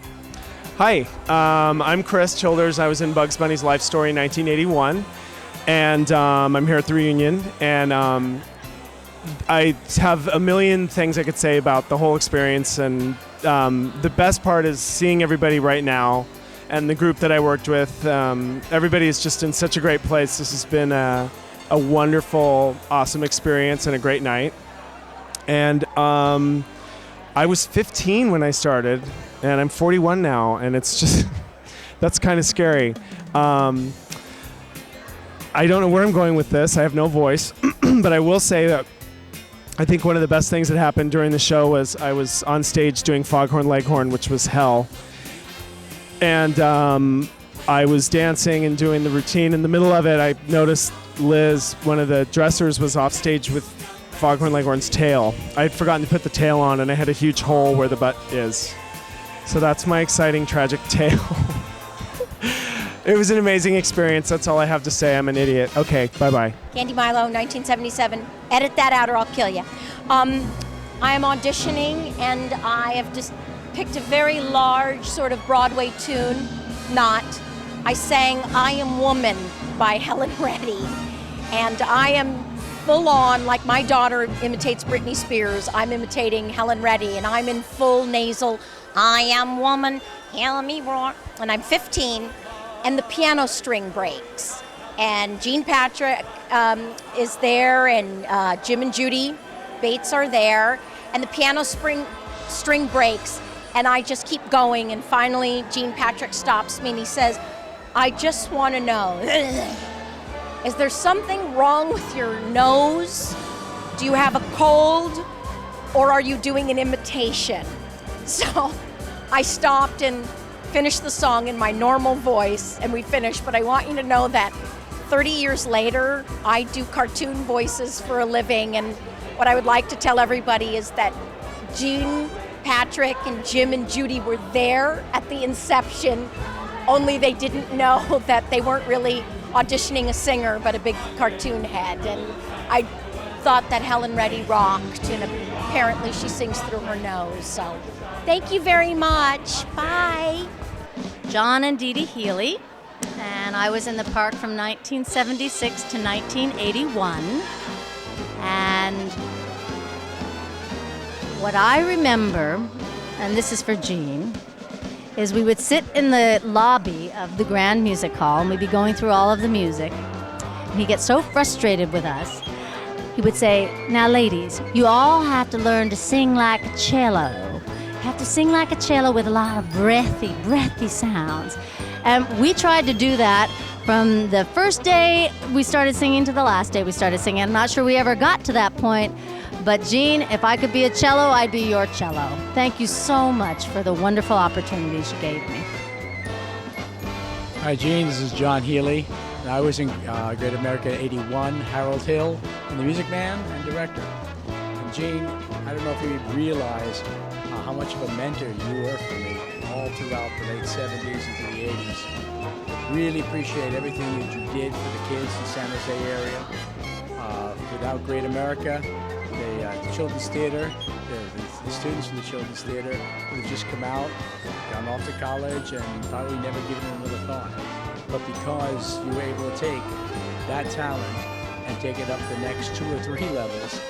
Healy. Hi, I'm Chris Childers. I was in Bugs Bunny's Life Story in 1981, and I'm here at the reunion, and I have a million things I could say about the whole experience, and the best part is seeing everybody right now, and the group that I worked with. Everybody is just in such a great place. This has been a wonderful, awesome experience and a great night. And I was 15 when I started, and I'm 41 now, and it's just, that's kind of scary. I don't know where I'm going with this. I have no voice, but I will say that I think one of the best things that happened during the show was I was on stage doing Foghorn Leghorn, which was hell. And I was dancing and doing the routine. In the middle of it, I noticed Liz, one of the dressers, was off stage with Foghorn Leghorn's tail. I had forgotten to put the tail on, and I had a huge hole where the butt is. So that's my exciting, tragic tale. It was an amazing experience. That's all I have to say. I'm an idiot. Okay, bye-bye. Candi Milo, 1977. Edit that out or I'll kill you. I am auditioning, and I have just picked a very large sort of Broadway tune. Not. I sang I Am Woman by Helen Reddy. And I am full on, like my daughter imitates Britney Spears, I'm imitating Helen Reddy, and I'm in full nasal, I am woman, hear me roar. And I'm 15, and the piano string breaks. And Gene Patrick is there, and Jim and Judy Bates are there, and the piano string breaks, and I just keep going, and finally Gene Patrick stops me and he says, I just want to know, is there something wrong with your nose? Do you have a cold? Or are you doing an imitation? So I stopped and finished the song in my normal voice, and we finished, but I want you to know that 30 years later, I do cartoon voices for a living, and what I would like to tell everybody is that Gene, Patrick, and Jim and Judy were there at the inception, only they didn't know that they weren't really auditioning a singer, but a big cartoon head. And I thought that Helen Reddy rocked, and apparently she sings through her nose. So thank you very much. Bye. John and Dee Dee Healy, and I was in the park from 1976 to 1981. And what I remember, and this is for Gene, is we would sit in the lobby of the Grand Music Hall, and we'd be going through all of the music. And he'd get so frustrated with us, he would say, now ladies, you all have to learn to sing like a cello. You have to sing like a cello with a lot of breathy sounds. And we tried to do that from the first day we started singing to the last day we started singing. I'm not sure we ever got to that point. But Gene, if I could be a cello, I'd be your cello. Thank you so much for the wonderful opportunities you gave me. Hi, Gene. This is John Healy. I was in Great America '81, Harold Hill, and the Music Man and director. And Gene, I don't know if you realize how much of a mentor you were for me all throughout the late '70s into the '80s. Really appreciate everything that you did for the kids in the San Jose area. Without Great America, the Children's Theater, the students from the Children's Theater would have just come out, gone off to college, and probably never given it another thought. But because you were able to take that talent and take it up the next 2 or 3 levels,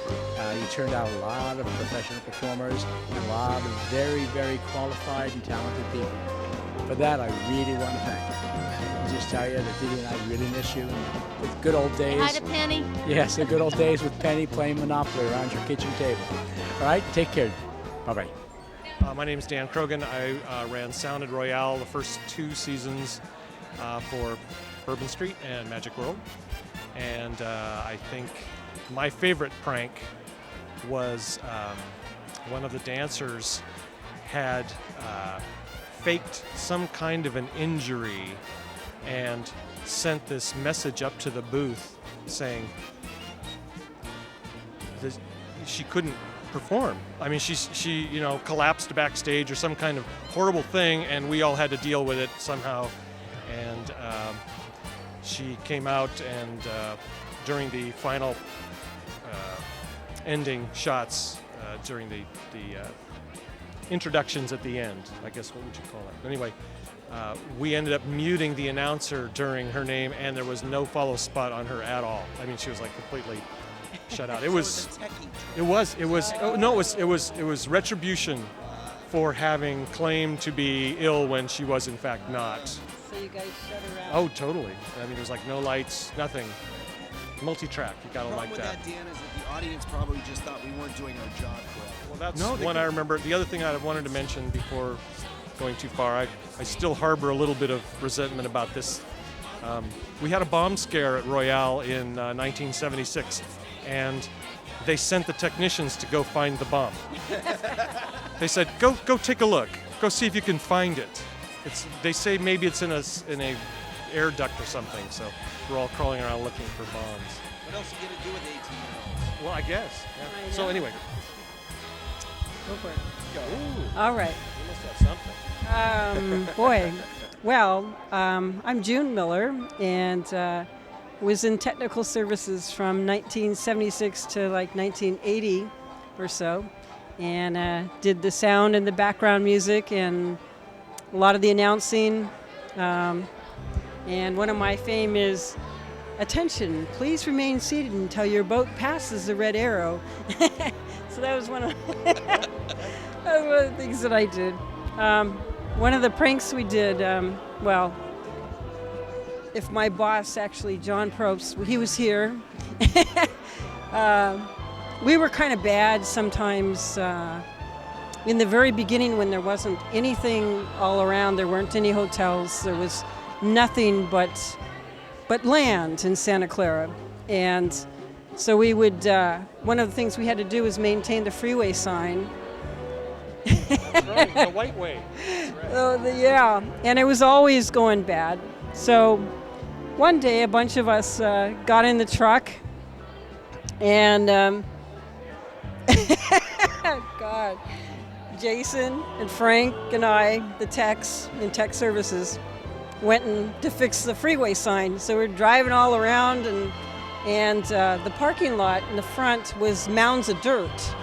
you turned out a lot of professional performers and a lot of very, very qualified and talented people. For that, I really want to thank you. I'll just tell you that Dee Dee and I really miss you. And with good old days. Hi to Penny. Yes, the good old days with Penny playing Monopoly around your kitchen table. All right, take care. Bye-bye. My name is Dan Krogan. I ran Sound at Royale the first 2 seasons for Bourbon Street and Magic World. And I think my favorite prank was one of the dancers had faked some kind of an injury and sent this message up to the booth saying that she couldn't perform. I mean, she collapsed backstage or some kind of horrible thing, and we all had to deal with it somehow. And she came out, and during the final ending shots, during the introductions at the end. I guess, what would you call it? Anyway, we ended up muting the announcer during her name, and there was no follow spot on her at all. I mean, she was like completely shut out. It was retribution for having claimed to be ill when she was in fact not. So you guys shut her out? Oh, totally. I mean, there was like no lights, nothing. Multi-track, you gotta The like problem with that, Dan, is that the audience probably just thought we weren't doing our job correctly. Well, that's one I remember. The other thing I wanted to mention before going too far, I still harbor a little bit of resentment about this. We had a bomb scare at Royale in 1976, and they sent the technicians to go find the bomb. They said, go take a look. Go see if you can find it. They say maybe it's in a air duct or something, so we're all crawling around looking for bombs. What else are you going to do with 18-year-olds? Well, I guess. Yeah. I So know. anyway. Go for it. Ooh, All right. you must have something. Boy, well, I'm June Miller, and was in technical services from 1976 to like 1980 or so, and did the sound and the background music and a lot of the announcing. And one of my fame is, attention, please remain seated until your boat passes the red arrow. So that was one of the things that I did. One of the pranks we did, well, if my boss, actually, John Probst, he was here. We were kind of bad sometimes. In the very beginning, when there wasn't anything all around, there weren't any hotels, there was nothing but land in Santa Clara. And so we would, one of the things we had to do was maintain the freeway sign. That's right, the white way. Yeah, and it was always going bad. So one day a bunch of us got in the truck and God, Jason and Frank and I, the techs in tech services, went to fix the freeway sign. So we're driving all around, and the parking lot in the front was mounds of dirt.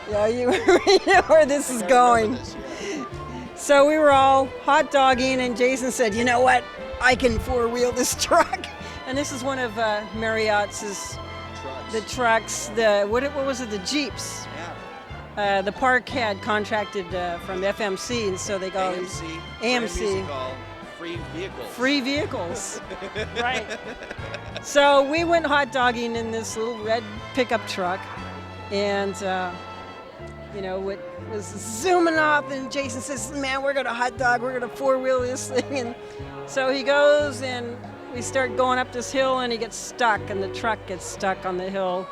Yeah, you know where this is going. So we were all hot dogging, and Jason said, "You know what? I can four-wheel this truck." And this is one of Marriott's the trucks. What was it? The Jeeps. Yeah. The park had contracted from FMC, and so they got all these AMC. Free vehicles. Free vehicles. Right. So we went hot dogging in this little red pickup truck, and it was zooming off, and Jason says, "Man, we're gonna hot dog, we're gonna four-wheel this thing." And so he goes, and we start going up this hill, and he gets stuck, and the truck gets stuck on the hill.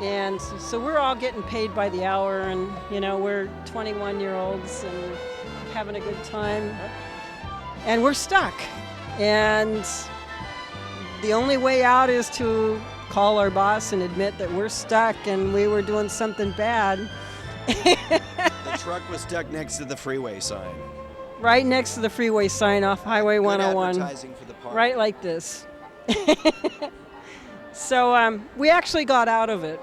And so we're all getting paid by the hour, and we're 21-year-olds and having a good time. And we're stuck. And the only way out is to call our boss and admit that we're stuck and we were doing something bad. The truck was stuck next to the freeway sign. Right next to the freeway sign off Highway 101. Good advertising for the park. Right like this. So we actually got out of it.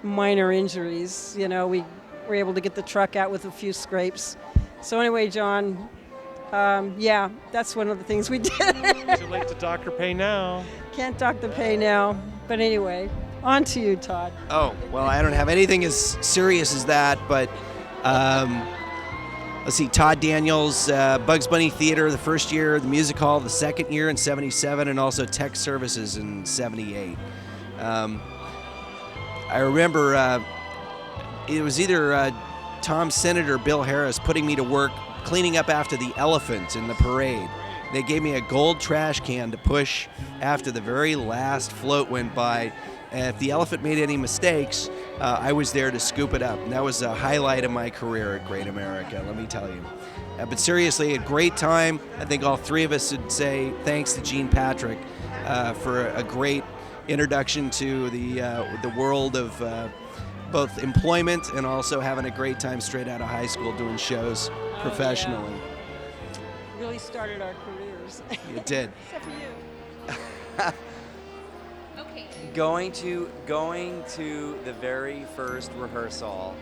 Minor injuries. We were able to get the truck out with a few scrapes. So anyway, John, yeah, that's one of the things we did. Too late to dock or pay now. Can't dock the pay now. But anyway, on to you, Todd. Oh, well, I don't have anything as serious as that, but let's see, Todd Daniels, Bugs Bunny Theater the first year, the Music Hall the second year in 77, and also Tech Services in 78. I remember it was either Tom Sennett or Bill Harris putting me to work cleaning up after the elephant in the parade. They gave me a gold trash can to push after the very last float went by. And if the elephant made any mistakes, I was there to scoop it up. And that was a highlight of my career at Great America, let me tell you. But seriously, a great time. I think all three of us should say thanks to Gene Patrick for a great introduction to the world of both employment and also having a great time straight out of high school doing shows professionally. Yeah. Really started our careers. You did. Except for you. Going to the very first rehearsal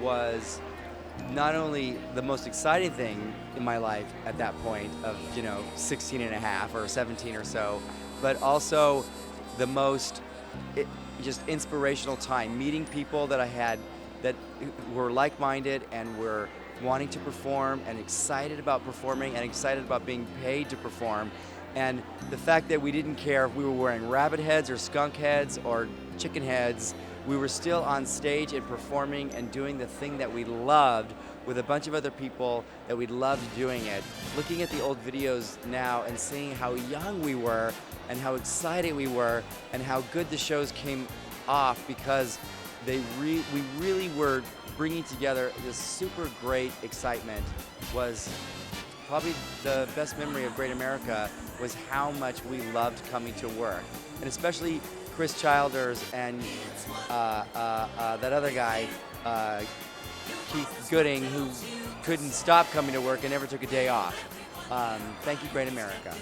was not only the most exciting thing in my life at that point of, 16 and a half or 17 or so, but also the most just inspirational time, meeting people that I had that were like-minded and were wanting to perform and excited about performing and excited about being paid to perform. And the fact that we didn't care if we were wearing rabbit heads or skunk heads or chicken heads, we were still on stage and performing and doing the thing that we loved with a bunch of other people that we loved doing it. Looking at the old videos now and seeing how young we were and how excited we were and how good the shows came off because we really were bringing together this super great excitement was probably the best memory of Great America was how much we loved coming to work. And especially Chris Childers and that other guy, Keith Gooding, who couldn't stop coming to work and never took a day off. Thank you, Great America.